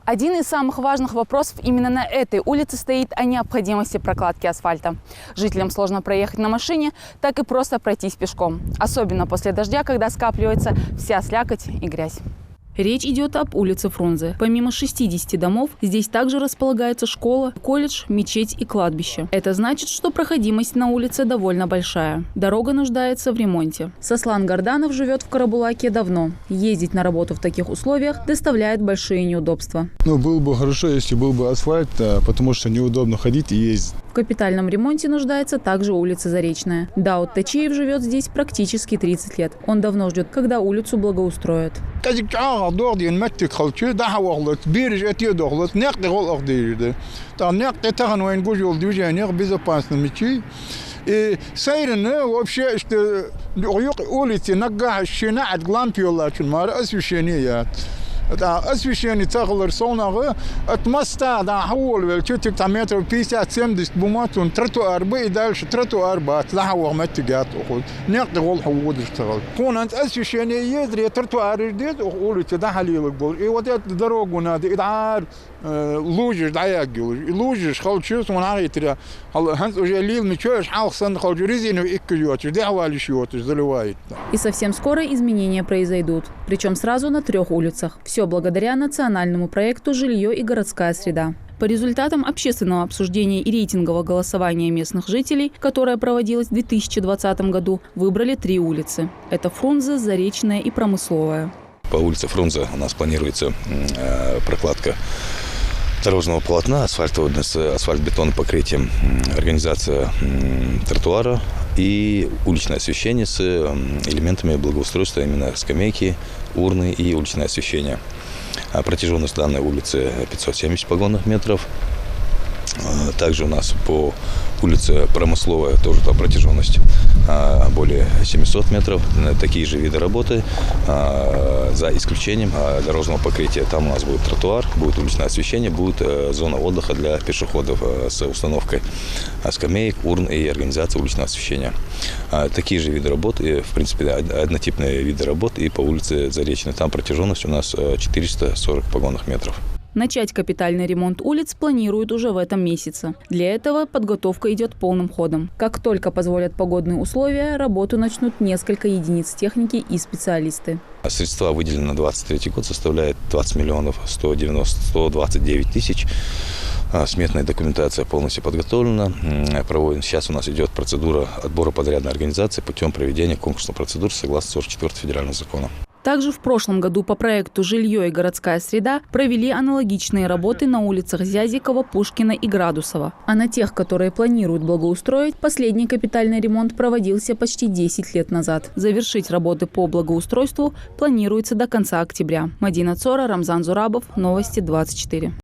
Один из самых важных вопросов именно на этой улице стоит о необходимости прокладки асфальта. Жителям сложно проехать на машине, так и просто пройтись пешком. Особенно после дождя, когда скапливается вся слякоть и грязь. Речь идет об улице Фрунзе. Помимо 60 домов, здесь также располагается школа, колледж, мечеть и кладбище. Это значит, что проходимость на улице довольно большая. Дорога нуждается в ремонте. Сослан Горданов живет в Карабулаке давно. Ездить на работу в таких условиях доставляет большие неудобства. Было бы хорошо, если был бы асфальт, потому что неудобно ходить и ездить. В капитальном ремонте нуждается также улица Заречная. Даут Тачиев живет здесь практически 30 лет. Он давно ждет, когда улицу благоустроят. освещение тахлар сонага отмоста да хавол чутик там метров 50-70 буматун тротуар и дальше тротуар бат лахава маттигат уход нехт гол хавод اشتغل كونت освещение يدري тротуар ديت улица да халилок был и вот эту дорогу надо идар лужиш даягил лужиш холчус монаритра ханс уже лил мечош халсан холж резину иккиот дявали шиот заливает. И совсем скоро изменения произойдут, причем сразу на 3 улицах. Все благодаря национальному проекту «Жилье и городская среда». По результатам общественного обсуждения и рейтингового голосования местных жителей, которое проводилось в 2020 году, выбрали 3 улицы. Это Фрунзе, Заречная и Промысловая. По улице Фрунзе у нас планируется прокладка дорожного полотна, асфальтового с асфальт-бетонным покрытием, организация тротуара и уличное освещение с элементами благоустройства, именно скамейки, урны и уличное освещение. Протяженность данной улицы 570 погонных метров. Также у нас по улице Промысловая тоже там протяженность более 700 метров. Такие же виды работы, за исключением дорожного покрытия. Там у нас будет тротуар, будет уличное освещение, будет зона отдыха для пешеходов с установкой скамеек, урн и организацией уличного освещения. Такие же виды работ, и, в принципе, однотипные виды работ и по улице Заречной. Там протяженность у нас 440 погонных метров. Начать капитальный ремонт улиц планируют уже в этом месяце. Для этого подготовка идет полным ходом. Как только позволят погодные условия, работу начнут несколько единиц техники и специалисты. Средства, выделенные на 2023 год, составляют 20 миллионов 129 тысяч. Сметная документация полностью подготовлена. Сейчас у нас идет процедура отбора подрядной организации путем проведения конкурсной процедуры согласно 44 федерального закона. Также в прошлом году по проекту «Жилье и городская среда» провели аналогичные работы на улицах Зязикова, Пушкина и Градусова. А на тех, которые планируют благоустроить, последний капитальный ремонт проводился почти 10 лет назад. Завершить работы по благоустройству планируется до конца октября. Мадина Цора, Рамзан Зурабов, Новости 24.